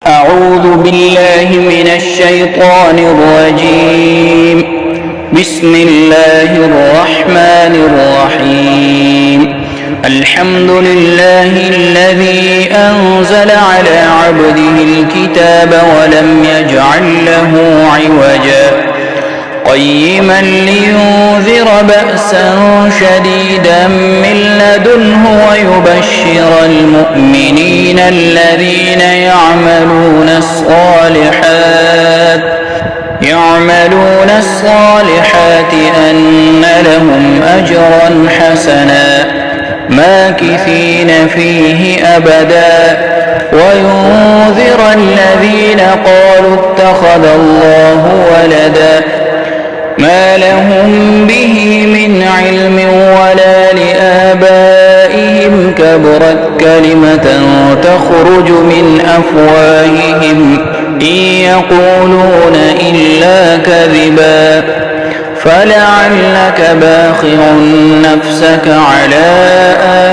أعوذ بالله من الشيطان الرجيم. بسم الله الرحمن الرحيم. الحمد لله الذي أنزل على عبده الكتاب ولم يجعل له عوجا قيما لينذر بأسا شديدا من لدنه ويبشر المؤمنين الذين يعملون الصالحات أن لهم أجرا حسنا ماكثين فيه أبدا وينذر الذين قالوا اتخذ الله ولدا ما لهم به من علم ولا لآبائهم كبرت كلمة تخرج من أفواههم إن يقولون إلا كذبا فلعلك باخع نفسك على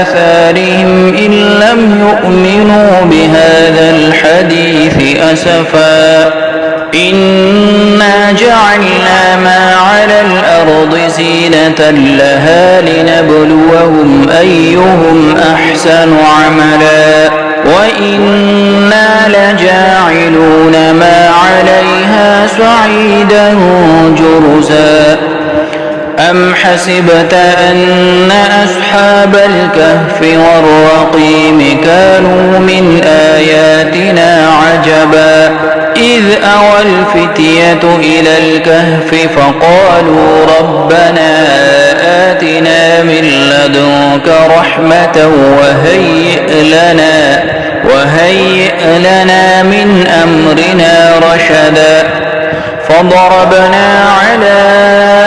آثارهم إن لم يؤمنوا بهذا الحديث أسفا إنا جعلنا ما على الأرض زينة لها لنبلوهم أيهم أحسن عملا وإنا لجاعلون ما عليها صعيدا جرزا أم حسبت أن أصحاب الكهف والرقيم كانوا من آياتنا عجبا إذ أوى الفتية إلى الكهف فقالوا ربنا آتنا من لدنك رحمة وهيئ لنا من أمرنا رشدا فضربنا على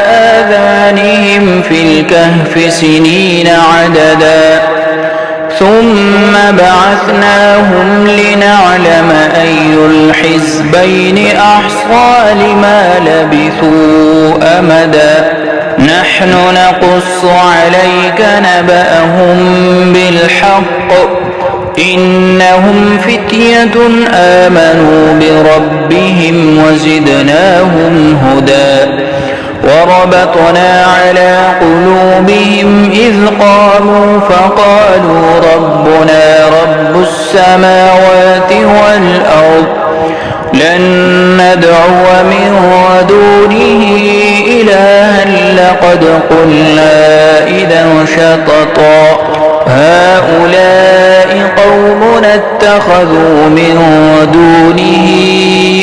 آذانهم في الكهف سنين عددا ثم بعثناهم لنعلم أي الحزبين أحصى لما لبثوا أمدا نحن نقص عليك نبأهم بالحق إنهم فتية آمنوا بربهم وزدناهم هدى وربطنا على قلوبهم إذ قاموا فقالوا ربنا رب السماوات والأرض لن ندعو من دونه إلها لقد قلنا إذا شططا هؤلاء قومنا اتخذوا من دونه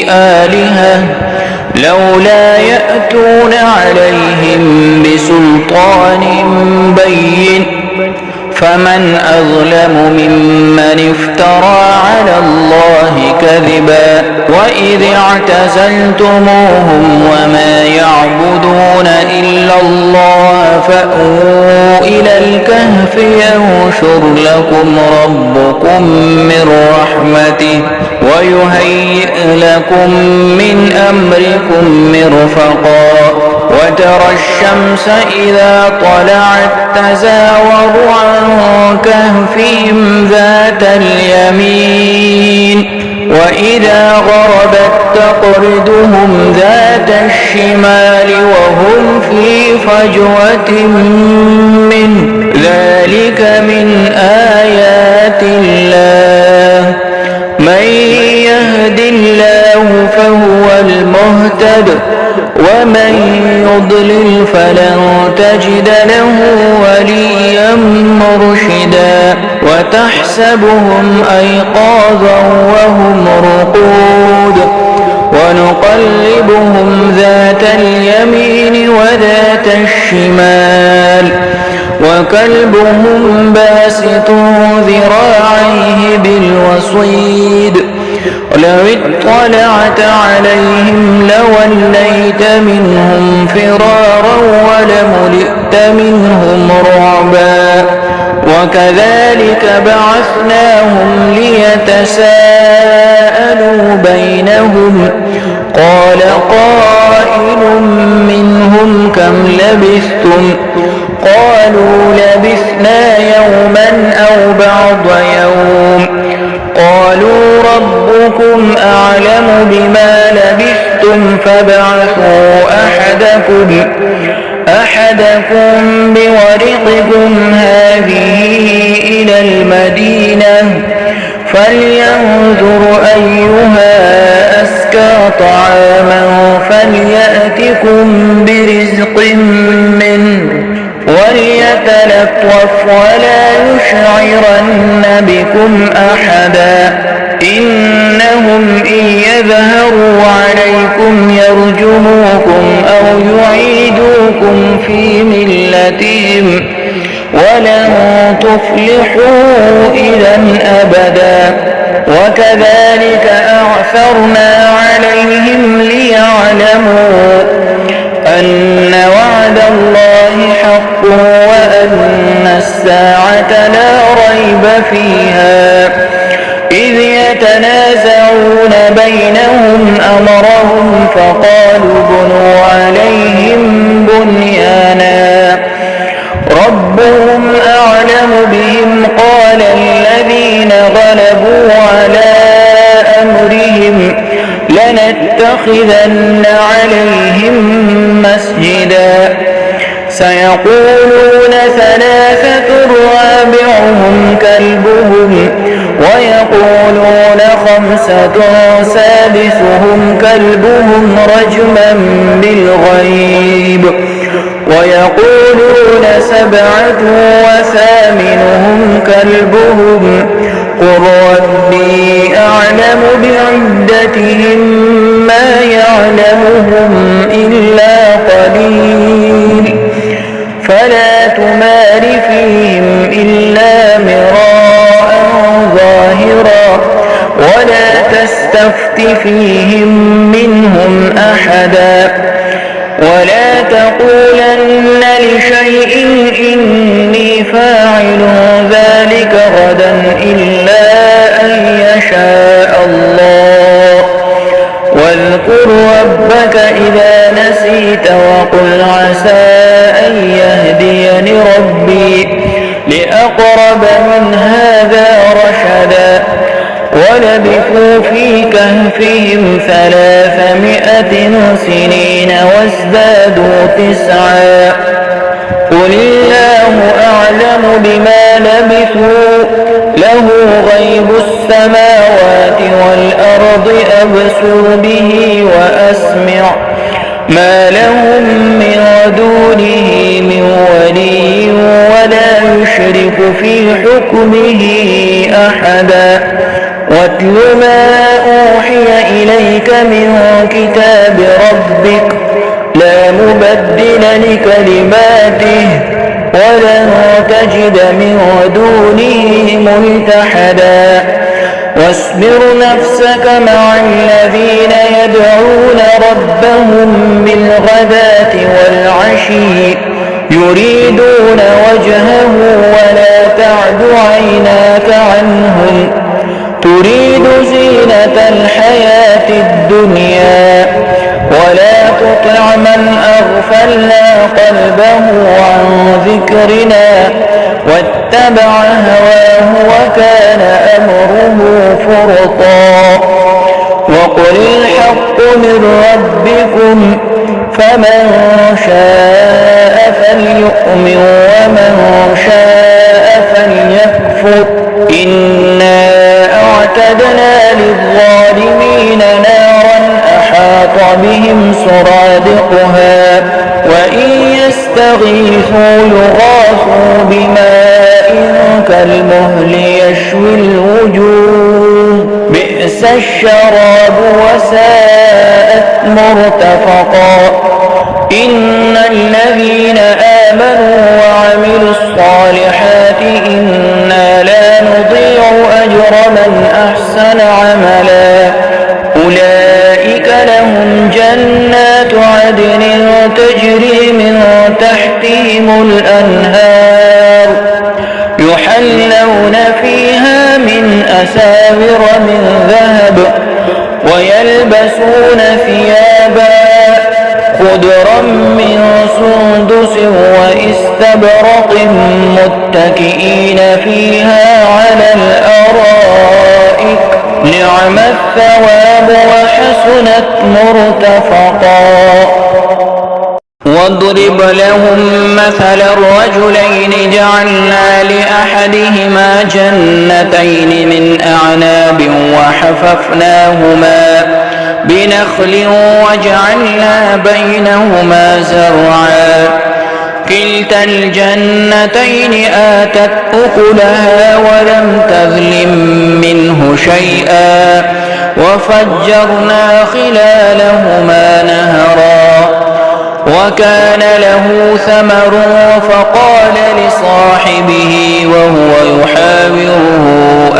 آلهة لولا يأتون عليهم بسلطان بين فمن أظلم ممن افترى على الله كذبا وإذ اعتزلتموهم وما يعبدون إلا الله فأووا إلى الكهف ينشر لكم ربكم من رحمته ويهيئ لكم من أمركم مرفقا وترى الشمس إذا طلعت تزاور عن كهفهم ذات اليمين وإذا غربت تقرضهم ذات الشمال وهم في فجوة منه ذلك من آيات الله من يهد الله فهو المهتد ومن يضلل فلن تجد له وليا مرشدا وتحسبهم أيقاظا وهم رقود ونقلبهم ذات اليمين وذات الشمال وكلبهم باسط ذراعيه بالوصيد لو اطلعت عليهم لوليت منهم فرارا ولملئت منهم رعبا وكذلك بعثناهم ليتساءلوا بينهم قال قائل منهم كم لبثتم قالوا لبثنا يوما أو بعض يوم قالوا ربكم أعلم بما لبثتم فابعثوا أحدكم بورقكم هذه إلى المدينة فلينظر أيها أزكى طعاما فليأتكم برزق منه وليتلطف ولا يشعرن بكم أحدا إنهم إن يظهروا عليكم يرجموكم أو يعيدوكم في ملتهم ولن تفلحوا إذا أبدا وكذلك أعثرنا عليهم ليعلموا أن وعد الله حق وأن الساعة لا ريب فيها إذ يتنازعون بينهم أمرهم فقالوا بنوا عليهم بنيانا ربهم أعلم بهم قال الذين غلبوا على أمرهم لنتخذن عليهم مسجدا سيقولون ثلاثة رابعهم كلبهم ويقولون خمسة سادسهم كلبهم رجما بالغيب ويقولون سبعة وثامنهم كلبهم قل ربي أعلم بعدتهم ما يعلمهم إلا قليل فلا تمار فيهم إلا مراء ظاهرا ولا تستفت فيهم منهم أحدا ولا تقولن لشيء إني فاعل ذلك غدا إلا أن يشاء الله واذكر ربك إذا نسيت وقل عسى أن يهديني ربي لأقرب من هذا رشدا ولبثوا في كهفهم 300 سنين وازدادوا 9 قل الله أعلم بما لبثوا له غيب السماوات والأرض أبصر به وأسمع ما لهم من دونه من ولي ولا يشرك في حكمه أحدا واتل ما أوحي إليك من كتاب ربك لا مبدل لكلماته ولن تجد من دونه ملتحدا واصبر نفسك مع الذين يدعون ربهم بالغداة والعشي يريدون وجهه ولا تعد عيناك عنهم تريد زينة الحياة الدنيا ولا تطع من أغفلنا قلبه عن ذكرنا واتبع هواه وكان أمره فرطا وقل الحق من ربكم فمن شاء فليؤمن ومن شاء فليكفر إنا أعتدنا للظالمين نارا أحاط بهم سرادقها وإن يستغيثوا يغاثوا بماء كالمهل يشوي الوجوه بئس الشراب وساءت مرتفقا إن الذين آمنوا وعملوا الصالحات إنا لا نضيع أجر من أحسن عملا أولئك لهم جنات عدن تجري من تحتهم الأنهار يحلون فيها من أساور من ذهب ويلبسون ثيابا خضرا من سندس وإستبرق واستبرق متكئين فيها على الأرائك نعم الثواب وحسنت مرتفقا. واضرب لهم مثل الرجلين جعلنا لأحدهما جنتين من أعناب وحففناهما بنخل وجعلنا بينهما زرعا كلتا الجنتين آتت أكلها ولم تظلم منه شيئا وفجرنا خلالهما نهرا وكان له ثمر فقال لصاحبه وهو يحاوره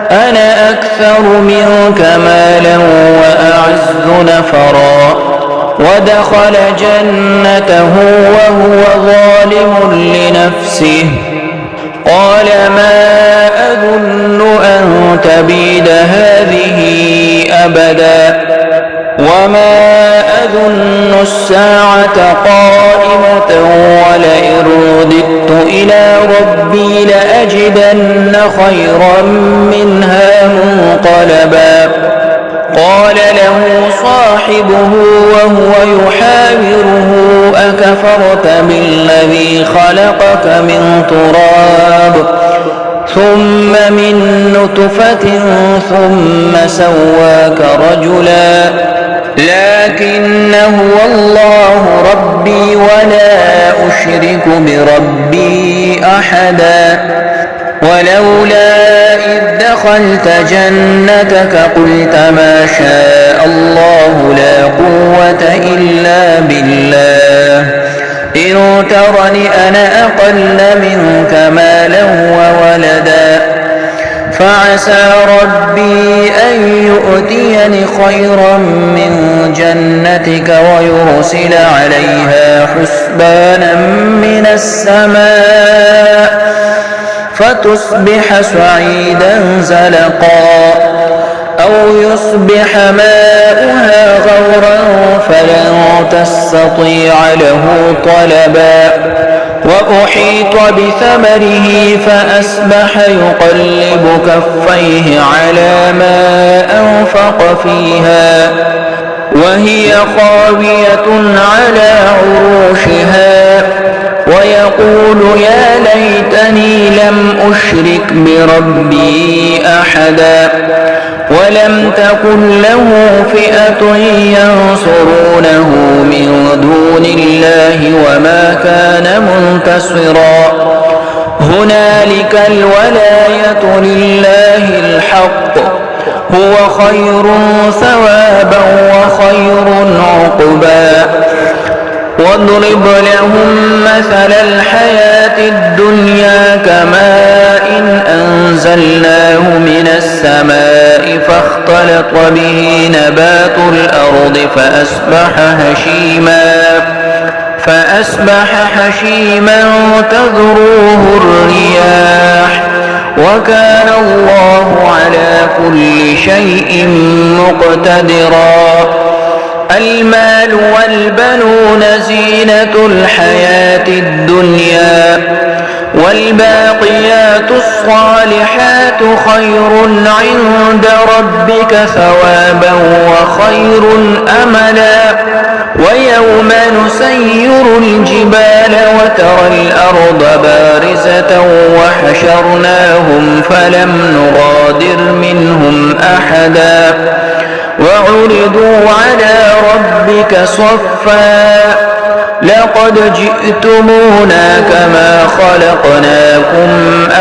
أنا أكثر منك مالا وأعز نفرا ودخل جنته وهو ظالم لنفسه قال ما أظن أن تبيد هذه أبدا وما أظن الساعة قائمة ولئن رددت إلى ربي لأجدن خيرا منها منقلبا. قال له صاحبه وهو يحاوره أكفرت بالذي خلقك من تراب ثم من نطفة ثم سواك رجلا لكن هو الله ربي ولا أشرك بربي أحدا. ولولا إذ دخلت جنتك قلت ما شاء الله لا قوة إلا بالله إن ترني أنا أقل منك مالا وولدا فعسى ربي أن يؤتيني خيرا من جنتك ويرسل عليها حسبانا من السماء فتصبح صعيدا زلقا أو يصبح ماؤها غورا فلن تستطيع له طلبا وأحيط بثمره فأصبح يقلب كفيه على ما أنفق فيها وهي خاوية على عروشها ويقول يا ليتني لم أشرك بربي أحدا ولم تكن له فئة ينصرونه من دون الله وما كان منتصرا. هنالك الولاية لله الحق هو خير ثوابا وخير عقبا. واضرب لهم مثل الحياة الدنيا كماء كأنزلناه من السماء فاختلط به نبات الأرض فأصبح هشيما تذروه الرياح وكان الله على كل شيء مقتدرا. المال والبنون زينة الحياة الدنيا والباقيات الصالحات خير عند ربك ثوابا وخير أملا. ويوم نسير الجبال وترى الأرض بارزة وحشرناهم فلم نغادر منهم أحدا وعرضوا على ربك صفا لقد جئتمونا كما خلقناكم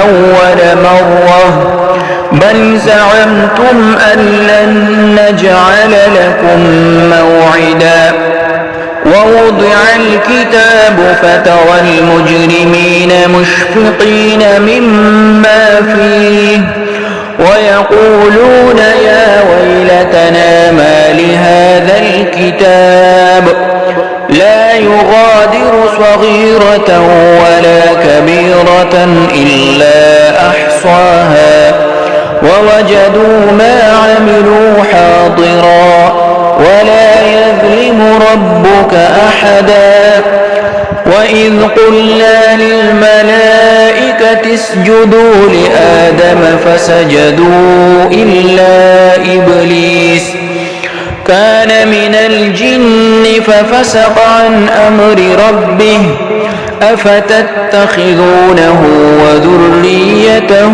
أول مرة بل زعمتم أن لن نجعل لكم موعدا. ووضع الكتاب فترى المجرمين مشفقين مما فيه ويقولون يا ويلتنا ما لهذا الكتاب لا يغادر صغيرة ولا كبيرة إلا أحصاها ووجدوا ما عملوا حاضرا ولا يظلم ربك أحدا وإذ قلنا للملائكة اسجدوا لآدم فسجدوا إلا إبليس كان من الجن ففسق عن أمر ربه أفتتخذونه وذريته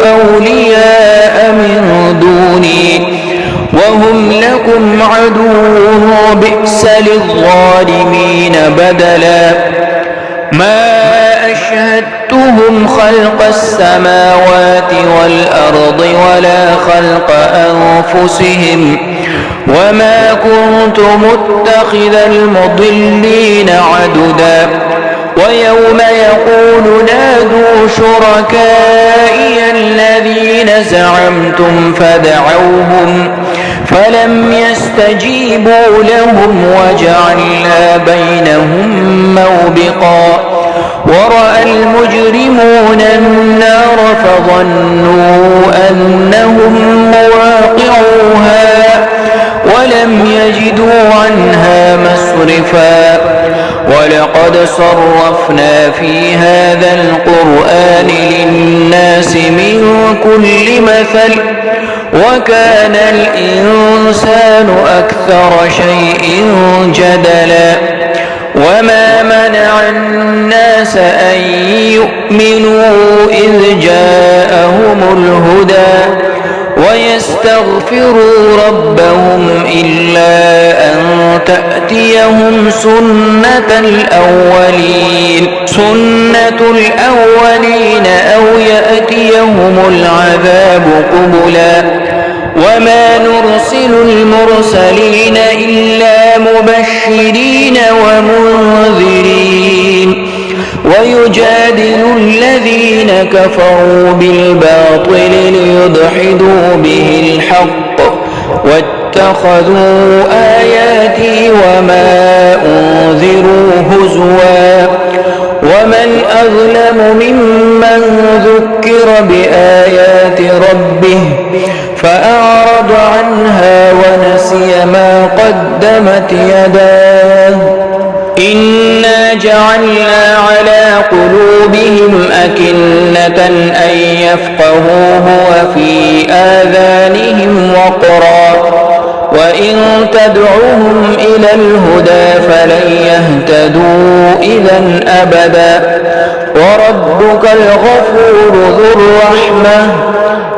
أولياء من دوني وهم لكم عدو بئس للظالمين بدلا ما أشهدتهم خلق السماوات والأرض ولا خلق أنفسهم وما كنت متخذ المضلين عددا ويوم يقول نادوا شركائي الذين زعمتم فدعوهم فلم يستجيبوا لهم وجعلنا بينهم موبقا ورأى المجرمون النار فظنوا أنهم مواقعوها ولم يجدوا عنها مصرفا ولقد صرفنا في هذا القرآن للناس من كل مثل وكان الإنسان أكثر شيء جدلا وما منع الناس أن يؤمنوا إذ جاءهم الهدى ويستغفروا ربهم إلا أن تأتيهم سنة الأولين أو يأتيهم العذاب قبلا وما نرسل المرسلين إلا مبشرين ومنذرين ويجادل الذين كفروا بالباطل ليدحضوا به الحق واتخذوا آياتي وما أنذروا هزوا ومن أظلم ممن ذكر بآيات ربه فأعرض عنها ونسي ما قدمت يداه إنا جعلنا على قلوبهم أكنة أن يفقهوه وفي آذانهم وقرا وإن تدعوهم إلى الهدى فلن يهتدوا إذا أبدا وربك الغفور ذو الرحمة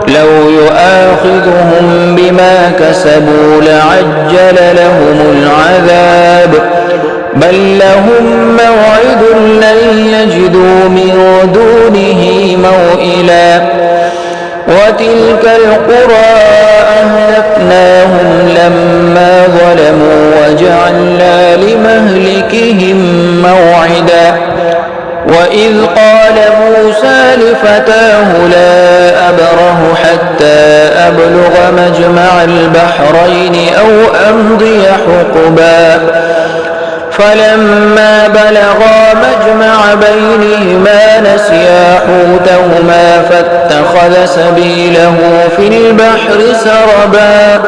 لو يؤاخذهم بما كسبوا لعجل لهم العذاب بل لهم موعد لن يجدوا من دونه موئلا وتلك القرى أهلكناهم لما ظلموا وجعلنا لمهلكهم موعدا وإذ قال موسى لفتاه لا أبره حتى أبلغ مجمع البحرين أو أمضي حقبا فلما بلغا مجمع بينهما نسيا حوتهما فاتخذ سبيله في البحر سربا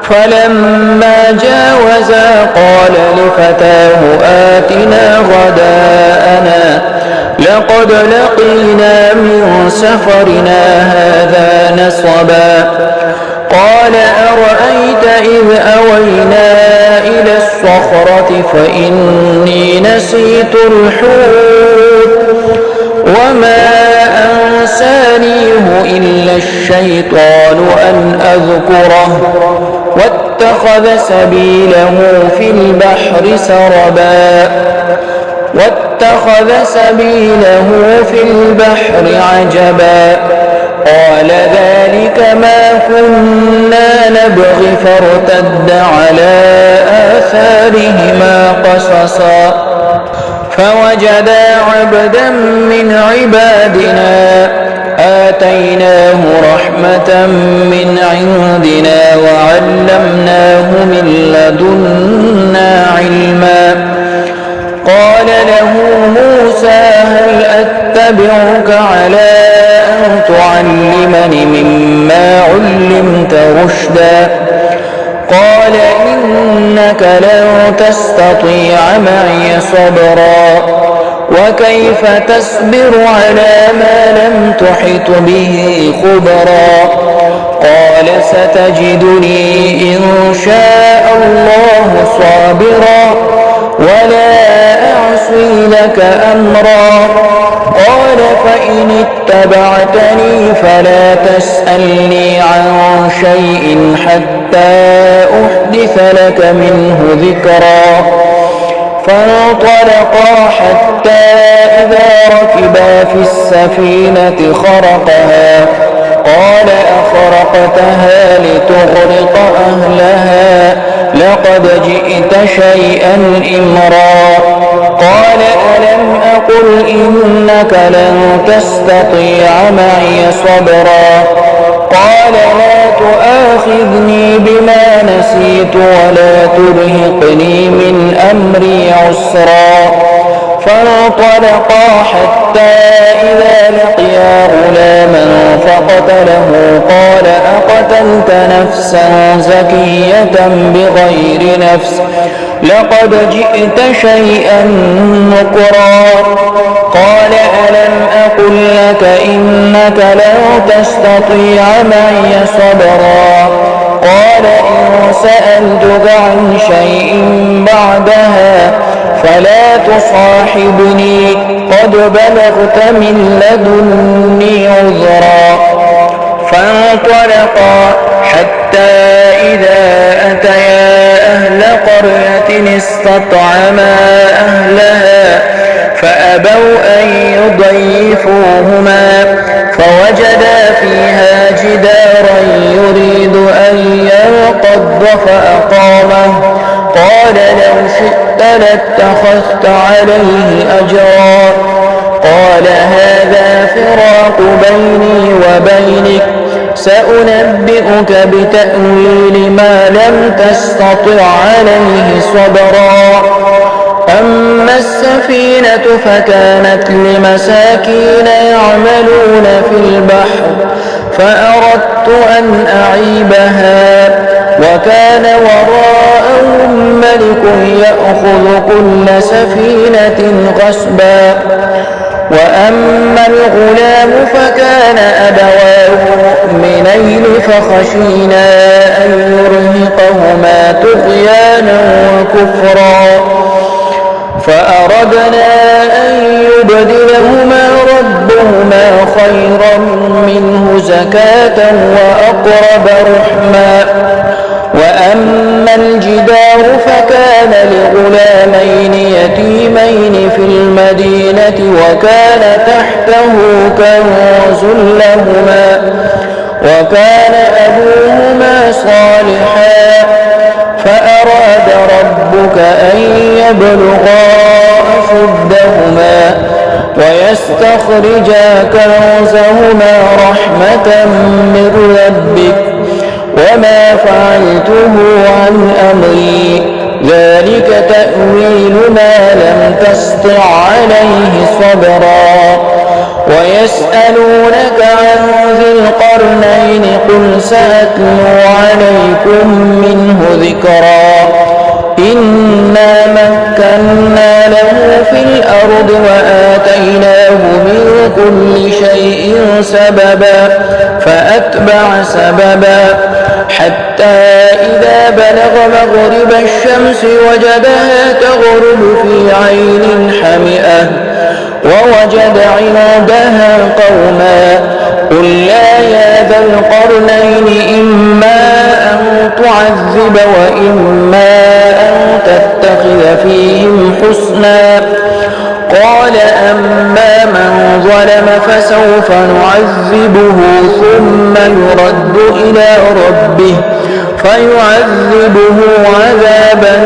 فلما جاوزا قال لفتاه آتنا غداءنا لقد لقينا من سفرنا هذا نصبا قال أرأيت إذ أوينا إلى الصخرة فإني نسيت الحوت وما أنسانيه إلا الشيطان أن أذكره واتخذ سبيله في البحر سربا عجبا قال ذلك ما كنا نبغي فارتد على آثارهما قصصا فوجدا عبدا من عبادنا آتيناه رحمة من عندنا وعلمناه من لدنا علما قال له موسى هل أتبعك على أن تعلمني مما علمت رشدا قال إنك لن تستطيع معي صبرا وكيف تصبر على ما لم تحط به خبرا قال ستجدني إن شاء الله صابرا ولا أعصي لك أمرا قال فإن اتبعتني فلا تسألني عن شيء حتى أحدث لك منه ذكرا فانطلقا حتى إذا ركبا في السفينة خرقها قال أخرقتها لتغرق أهلها لقد جئت شيئا إمرا قال ألم أقل إنك لن تستطيع معي صبرا قال لا تؤاخذني بما نسيت ولا ترهقني من أمري عسرا فانطلقا حتى إذا لقيا غلاما فقتله قال أقتلت نفسا زكية بغير نفس لقد جئت شيئا نكرا قال ألم أقل لك إنك لن تستطيع معي صبرا قال إن سألتك عن شيء بعدها فلا تصاحبني قد بلغت من لدني عذرا فانطلقا حتى إذا أتيا أهل قرية استطعما أهلها فأبوا أن يضيفوهما فوجدا فيها جدارا يريد أن ينقض فأقامه قال لو شئت لاتخذت عليه أجرا قال هذا فراق بيني وبينك سأنبئك بتأويل ما لم تستطع عليه صبرا أما السفينة فكانت لمساكين يعملون في البحر فأردت أن أعيبها وكان وراءهم ملك يأخذ كل سفينة غصبا وأما الغلام فكان أبواه مؤمنين فخشينا أن يرهقهما طغيانا وكفرا فأردنا أن يبدلهما ربهما خيرا منه زكاة وأقرب رحما وأما الجدار فكان لغلامين يتيمين في المدينة وكان تحته كنز لهما وكان أبوهما صالحا فأراد ربك أن يبلغا أشدهما ويستخرجا كنزهما رحمة من ربك وما فعلته عن أمري ذلك تأويل ما لم تسطع عليه صبرا ويسألونك عن ذي القرنين قل سأتلو عليكم منه ذكرا إنا مكنا له في الأرض وآتيناه من كل شيء سببا فأتبع سببا حتى إذا بلغ مغرب الشمس وجدها تغرب في عين حمئة ووجد عندها قوما قلنا يا ذا القرنين إما أن تعذب وإما أن تتخذ فيهم حسنا قال أما من ظلم فسوف نعذبه ثم يرد إلى ربه فيعذبه عذابا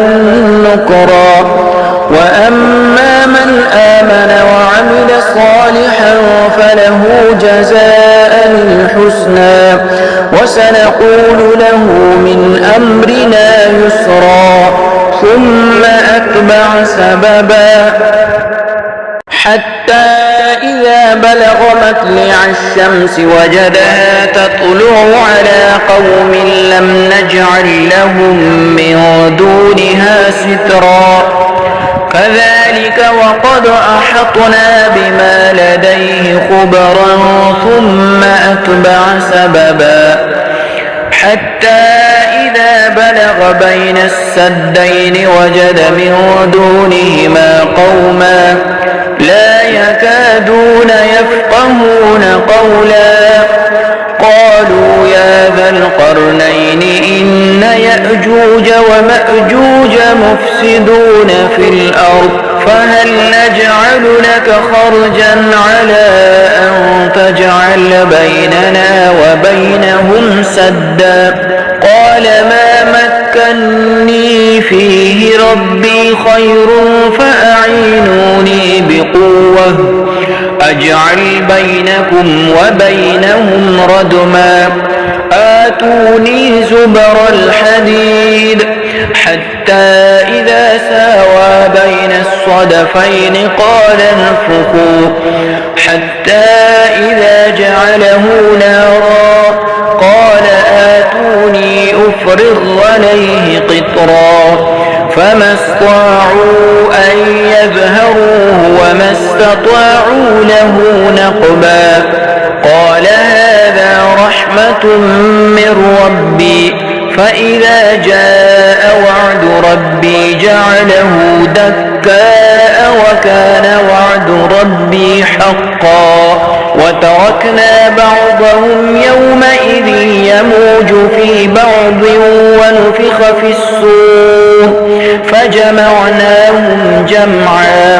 نكرا وأما من آمن وعمل صالحا فله جزاء الحسنى وسنقول له من أمرنا يسرا ثم أتبع سببا حتى إذا بلغ مطلع الشمس وجدها تطلع على قوم لم نجعل لهم من دونها سترا كذلك وقد أحطنا بما لديه خبرا ثم أتبع سببا حتى إذا بلغ بين السدين وجد من دونهما قوما لا يكادون يفقهون قولا قالوا يا ذا القرنين إن يأجوج ومأجوج مفسدون في الأرض فهل نجعل لك خرجا على أن تجعل بيننا وبينهم سدا قال ما مكني فيه ربي خير فأعينوني بقوة أجعل بينكم وبينهم ردما آتوني زبر الحديد حتى إذا ساوى بين الصدفين قال انفخوا حتى إذا جعله نارا قال آتوني أفرغ عليه قطرا فما استطاعوا أن يظهروه وما استطاعوا له نقبا قال هذا رحمة من ربي فإذا جاء وعد ربي جعله دكاء وكان وعد ربي حقا وتركنا بعضهم يومئذ يموج في بعض ونفخ في الصور فجمعناهم جمعا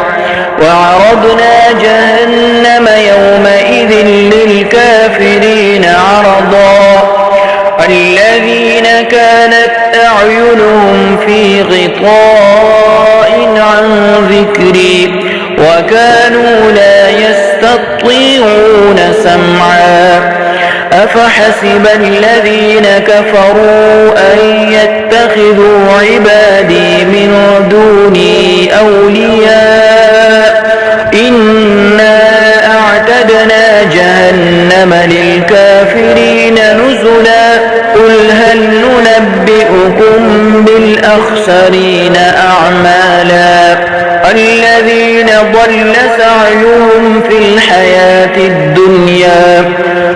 وعرضنا جهنم يومئذ للكافرين عرضا الذين كانت أعينهم في غطاء عن ذكري وكانوا لا يستطيعون سمعا أفحسب الذين كفروا أن يتخذوا عبادي من دوني أولياء إنا أعتدنا جهنم للكافرين نزلا قل هل ننبئكم بالأخسرين أعمالا الذين ضل سعيهم في الحياة الدنيا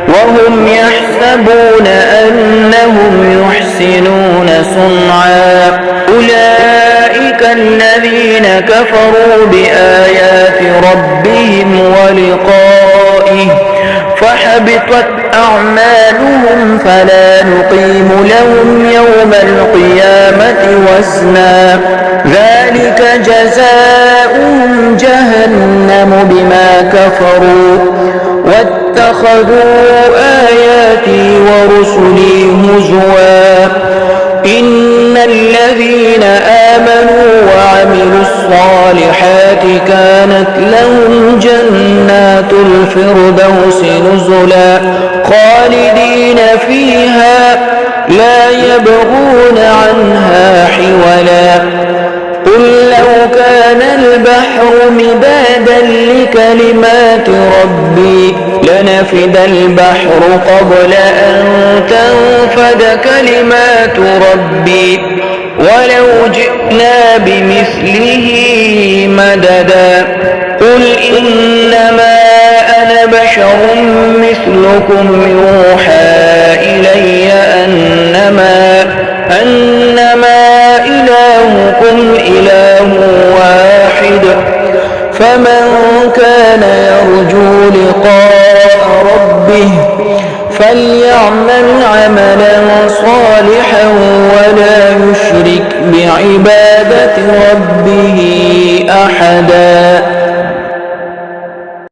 وهم يحسبون أنهم يحسنون صنعا أولئك الذين كفروا بآيات ربهم ولقائه فحبطت أعمالهم فلا نقيم لهم يوم القيامة وزنا ذلك جزاؤهم جهنم بما كفروا واتخذوا آياتي ورسلي هزوا إن الذين آمنوا وعملوا الصالحات كانت لهم جنات الفردوس نزلا خالدين فيها لا يبغون عنها حولا قل لو كان البحر مدادا لكلمات ربي لنفد البحر قبل أن تنفد كلمات ربي ولو جئنا بمثله مددا قل إنما أنا بشر مثلكم يوحى إلي أنما إلهكم إله واحد فمن كان يرجو لقاء ربه فليعمل عملا صالحا ولا يشرك بعبادة ربه أحدا.